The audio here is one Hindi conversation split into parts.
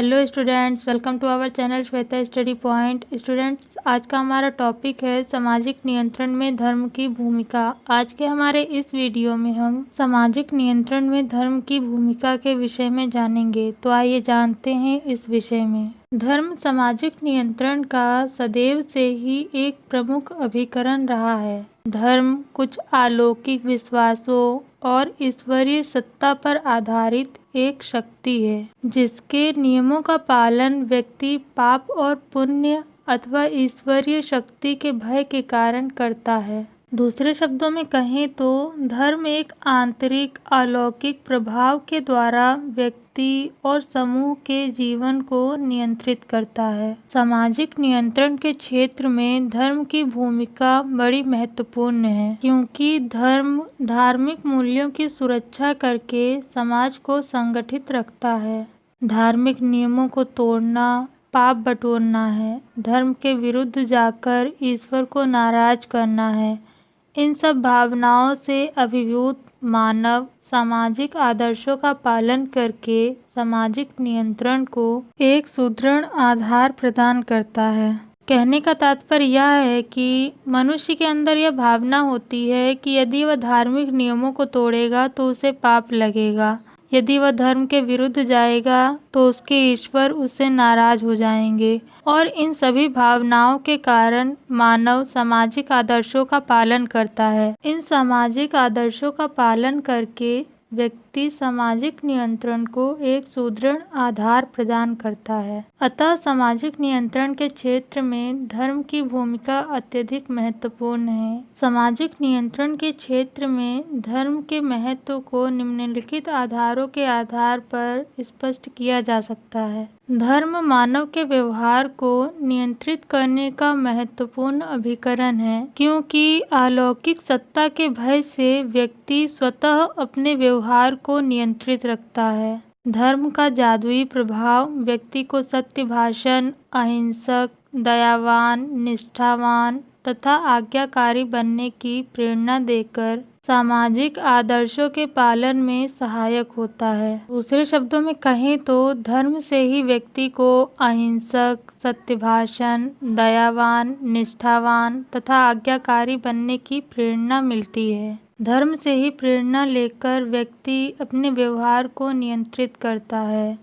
Hello students, welcome to our channel Shweta study point. Students, आज का हमारा टॉपिक है सामाजिक नियंत्रण में धर्म की भूमिका। आज के हमारे इस वीडियो में हम सामाजिक नियंत्रण में धर्म की भूमिका के विषय में जानेंगे। तो आइए जानते हैं इस विषय में। धर्म सामाजिक नियंत्रण का सदैव से ही एक प्रमुख अभिकरण रहा है। धर्म कुछ अलौकिक विश्वासों और ईश्वरीय सत्ता पर आधारित एक शक्ति है, जिसके नियमों का पालन व्यक्ति पाप और पुण्य अथवा ईश्वरीय शक्ति के भय के कारण करता है। दूसरे शब्दों में कहें तो धर्म एक आंतरिक अलौकिक प्रभाव के द्वारा व्यक्ति और समूह के जीवन को नियंत्रित करता है। सामाजिक नियंत्रण के क्षेत्र में धर्म की भूमिका बड़ी महत्वपूर्ण है, क्योंकि धर्म धार्मिक मूल्यों की सुरक्षा करके समाज को संगठित रखता है। धार्मिक नियमों को तोड़ना पाप बटोरना है, धर्म के विरुद्ध जाकर ईश्वर को नाराज करना है। इन सब भावनाओं से अभिभूत मानव सामाजिक आदर्शों का पालन करके सामाजिक नियंत्रण को एक सुदृढ़ आधार प्रदान करता है। कहने का तात्पर्य यह है कि मनुष्य के अंदर यह भावना होती है कि यदि वह धार्मिक नियमों को तोड़ेगा तो उसे पाप लगेगा, यदि वह धर्म के विरुद्ध जाएगा तो उसके ईश्वर उससे नाराज हो जाएंगे। और इन सभी भावनाओं के कारण मानव सामाजिक आदर्शों का पालन करता है। इन सामाजिक आदर्शों का पालन करके व्यक्ति सामाजिक नियंत्रण को एक सुदृढ़ आधार प्रदान करता है। अतः सामाजिक नियंत्रण के क्षेत्र में धर्म की भूमिका अत्यधिक महत्वपूर्ण है। सामाजिक नियंत्रण के क्षेत्र में धर्म के महत्व को निम्नलिखित आधारों के आधार पर स्पष्ट किया जा सकता है। धर्म मानव के व्यवहार को नियंत्रित करने का महत्वपूर्ण अभिकरण है, क्योंकि अलौकिक सत्ता के भय से व्यक्ति स्वतः अपने व्यवहार को नियंत्रित रखता है। धर्म का जादुई प्रभाव व्यक्ति को सत्य भाषण, अहिंसक, दयावान, निष्ठावान तथा आज्ञाकारी बनने की प्रेरणा देकर सामाजिक आदर्शों के पालन में सहायक होता है। दूसरे शब्दों में कहें तो धर्म से ही व्यक्ति को अहिंसक, सत्यभाषण, दयावान, निष्ठावान तथा आज्ञाकारी बनने की प्रेरणा मिलती है। धर्म से ही प्रेरणा लेकर व्यक्ति अपने व्यवहार को नियंत्रित करता है।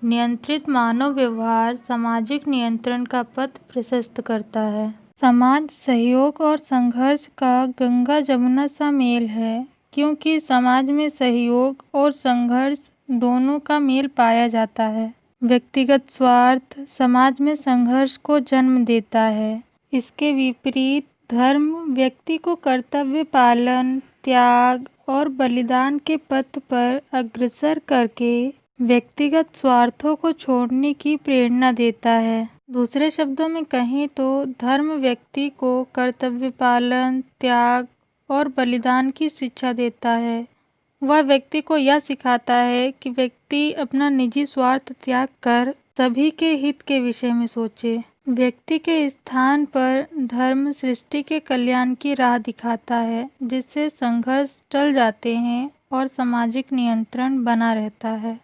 नियंत्रित मानव व्यवहार सामाजिक नियंत्रण का पथ प्रशस्त करता है। समाज सहयोग और संघर्ष का गंगा जमुना सा मेल है, क्योंकि समाज में सहयोग और संघर्ष दोनों का मेल पाया जाता है। व्यक्तिगत स्वार्थ समाज में संघर्ष को जन्म देता है। इसके विपरीत धर्म व्यक्ति को कर्तव्य पालन, त्याग और बलिदान के पथ पर अग्रसर करके व्यक्तिगत स्वार्थों को छोड़ने की प्रेरणा देता है। दूसरे शब्दों में कहें तो धर्म व्यक्ति को कर्तव्य पालन, त्याग और बलिदान की शिक्षा देता है। वह व्यक्ति को यह सिखाता है कि व्यक्ति अपना निजी स्वार्थ त्याग कर सभी के हित के विषय में सोचे। व्यक्ति के स्थान पर धर्म सृष्टि के कल्याण की राह दिखाता है, जिससे संघर्ष टल जाते हैं और सामाजिक नियंत्रण बना रहता है।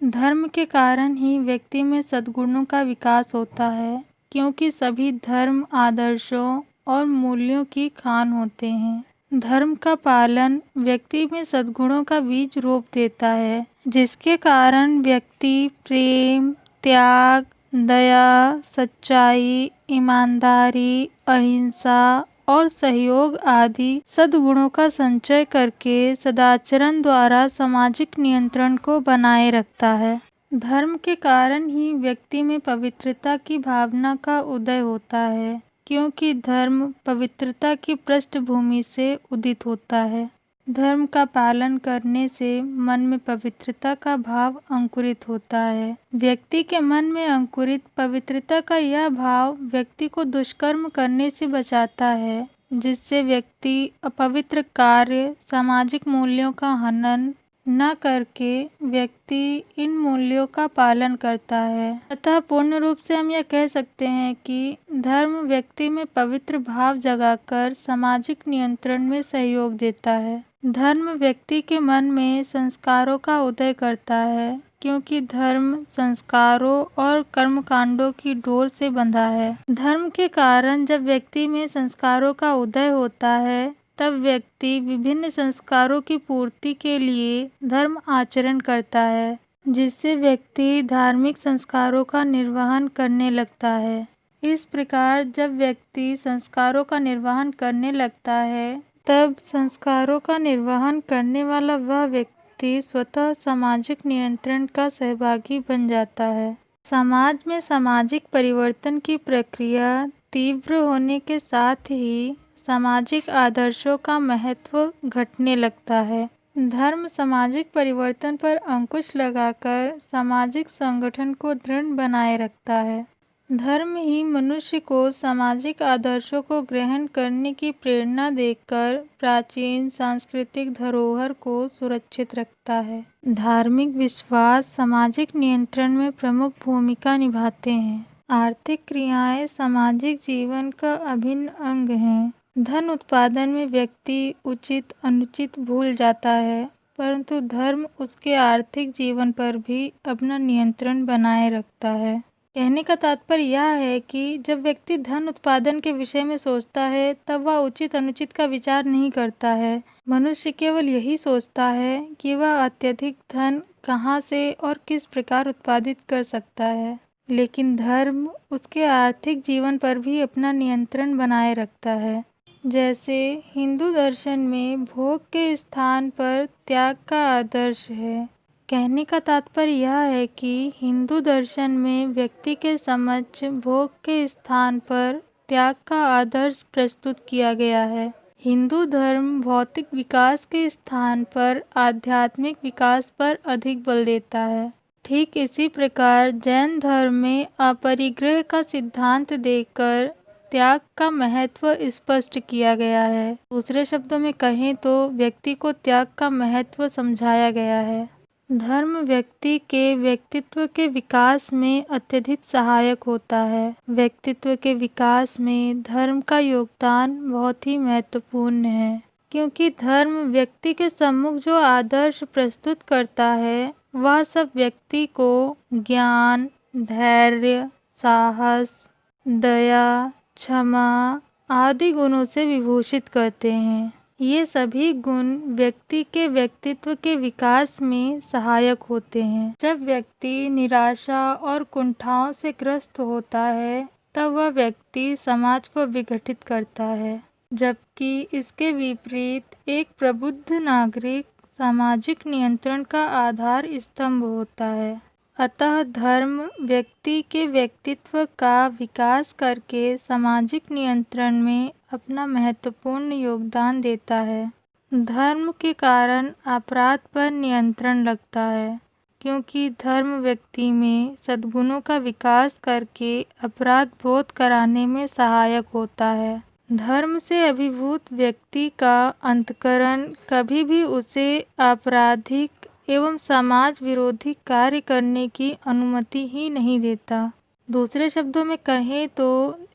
धर्म के कारण ही व्यक्ति में सद्गुणों का विकास होता है, क्योंकि सभी धर्म आदर्शों और मूल्यों की खान होते हैं। धर्म का पालन व्यक्ति में सद्गुणों का बीज रोप देता है, जिसके कारण व्यक्ति प्रेम, त्याग, दया, सच्चाई, ईमानदारी, अहिंसा और सहयोग आदि सद्गुणों का संचय करके सदाचरण द्वारा सामाजिक नियंत्रण को बनाए रखता है। धर्म के कारण ही व्यक्ति में पवित्रता की भावना का उदय होता है, क्योंकि धर्म पवित्रता की पृष्ठभूमि से उदित होता है। धर्म का पालन करने से मन में पवित्रता का भाव अंकुरित होता है। व्यक्ति के मन में अंकुरित पवित्रता का यह भाव व्यक्ति को दुष्कर्म करने से बचाता है, जिससे व्यक्ति अपवित्र कार्य, सामाजिक मूल्यों का हनन न करके व्यक्ति इन मूल्यों का पालन करता है। अतः पूर्ण रूप से हम यह कह सकते हैं कि धर्म व्यक्ति में पवित्र भाव जगाकर सामाजिक नियंत्रण में सहयोग देता है। धर्म व्यक्ति के मन में संस्कारों का उदय करता है क्योंकि धर्म संस्कारों और कर्मकांडों की डोर से बंधा है। धर्म के कारण जब व्यक्ति में संस्कारों का उदय होता है, तब व्यक्ति विभिन्न संस्कारों की पूर्ति के लिए धर्म आचरण करता है, जिससे व्यक्ति धार्मिक संस्कारों का निर्वहन करने लगता है। इस प्रकार जब व्यक्ति संस्कारों का निर्वहन करने लगता है, तब संस्कारों का निर्वहन करने वाला वह व्यक्ति स्वतः सामाजिक नियंत्रण का सहभागी बन जाता है। समाज में सामाजिक परिवर्तन की प्रक्रिया तीव्र होने के साथ ही सामाजिक आदर्शों का महत्व घटने लगता है। धर्म सामाजिक परिवर्तन पर अंकुश लगाकर सामाजिक संगठन को दृढ़ बनाए रखता है। धर्म ही मनुष्य को सामाजिक आदर्शों को ग्रहण करने की प्रेरणा देकर प्राचीन सांस्कृतिक धरोहर को सुरक्षित रखता है। धार्मिक विश्वास सामाजिक नियंत्रण में प्रमुख भूमिका निभाते हैं। आर्थिक क्रियाएं सामाजिक जीवन का अभिन्न अंग हैं। धन उत्पादन में व्यक्ति उचित अनुचित भूल जाता है, परंतु धर्म उसके आर्थिक जीवन पर भी अपना नियंत्रण बनाए रखता है। कहने का तात्पर्य यह है कि जब व्यक्ति धन उत्पादन के विषय में सोचता है, तब वह उचित अनुचित का विचार नहीं करता है। मनुष्य केवल यही सोचता है कि वह अत्यधिक धन कहाँ से और किस प्रकार उत्पादित कर सकता है। लेकिन धर्म उसके आर्थिक जीवन पर भी अपना नियंत्रण बनाए रखता है। जैसे हिंदू दर्शन में भोग के स्थान पर त्याग का आदर्श है। कहने का तात्पर्य यह है कि हिंदू दर्शन में व्यक्ति के समक्ष भोग के स्थान पर त्याग का आदर्श प्रस्तुत किया गया है। हिंदू धर्म भौतिक विकास के स्थान पर आध्यात्मिक विकास पर अधिक बल देता है। ठीक इसी प्रकार जैन धर्म में अपरिग्रह का सिद्धांत देकर त्याग का महत्व स्पष्ट किया गया है। दूसरे शब्दों में कहें तो व्यक्ति को त्याग का महत्व समझाया गया है। धर्म व्यक्ति के व्यक्तित्व के विकास में अत्यधिक सहायक होता है। व्यक्तित्व के विकास में धर्म का योगदान बहुत ही महत्वपूर्ण है, क्योंकि धर्म व्यक्ति के सम्मुख जो आदर्श प्रस्तुत करता है, वह सब व्यक्ति को ज्ञान, धैर्य, साहस, दया, क्षमा आदि गुणों से विभूषित करते हैं। ये सभी गुण व्यक्ति के व्यक्तित्व के विकास में सहायक होते हैं। जब व्यक्ति निराशा और कुंठाओं से ग्रस्त होता है, तब वह व्यक्ति समाज को विघटित करता है, जबकि इसके विपरीत एक प्रबुद्ध नागरिक सामाजिक नियंत्रण का आधार स्तंभ होता है। अतः धर्म व्यक्ति के व्यक्तित्व का विकास करके सामाजिक नियंत्रण में अपना महत्वपूर्ण योगदान देता है। धर्म के कारण अपराध पर नियंत्रण लगता है, क्योंकि धर्म व्यक्ति में सद्गुणों का विकास करके अपराध बोध कराने में सहायक होता है। धर्म से अभिभूत व्यक्ति का अंतःकरण कभी भी उसे आपराधिक एवं समाज विरोधी कार्य करने की अनुमति ही नहीं देता। दूसरे शब्दों में कहें तो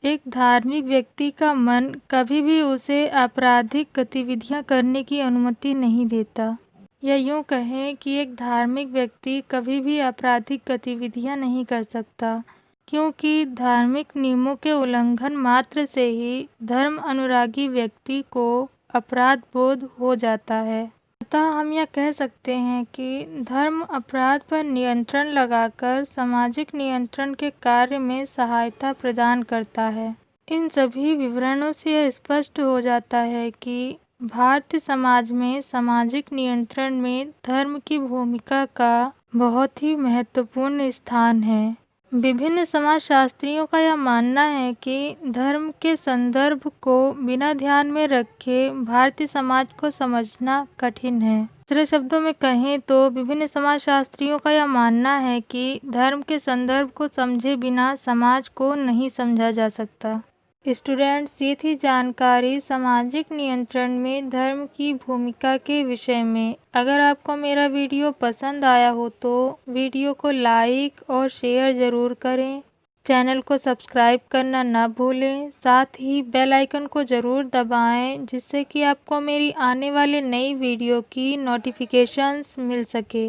एक धार्मिक व्यक्ति का मन कभी भी उसे आपराधिक गतिविधियां करने की अनुमति नहीं देता। या यूँ कहें कि एक धार्मिक व्यक्ति कभी भी आपराधिक गतिविधियां नहीं कर सकता, क्योंकि धार्मिक नियमों के उल्लंघन मात्र से ही धर्म अनुरागी व्यक्ति को अपराध बोध हो जाता है। अतः हम यह कह सकते हैं कि धर्म अपराध पर नियंत्रण लगाकर सामाजिक नियंत्रण के कार्य में सहायता प्रदान करता है। इन सभी विवरणों से यह स्पष्ट हो जाता है कि भारतीय समाज में सामाजिक नियंत्रण में धर्म की भूमिका का बहुत ही महत्वपूर्ण स्थान है। विभिन्न समाजशास्त्रियों का यह मानना है कि धर्म के संदर्भ को बिना ध्यान में रखे भारतीय समाज को समझना कठिन है। दूसरे शब्दों में कहें तो विभिन्न समाजशास्त्रियों का यह मानना है कि धर्म के संदर्भ को समझे बिना समाज को नहीं समझा जा सकता। स्टूडेंट्स, ये थी जानकारी सामाजिक नियंत्रण में धर्म की भूमिका के विषय में। अगर आपको मेरा वीडियो पसंद आया हो तो वीडियो को लाइक और शेयर ज़रूर करें। चैनल को सब्सक्राइब करना ना भूलें। साथ ही बेल आइकन को ज़रूर दबाएं, जिससे कि आपको मेरी आने वाली नई वीडियो की नोटिफिकेशंस मिल सके।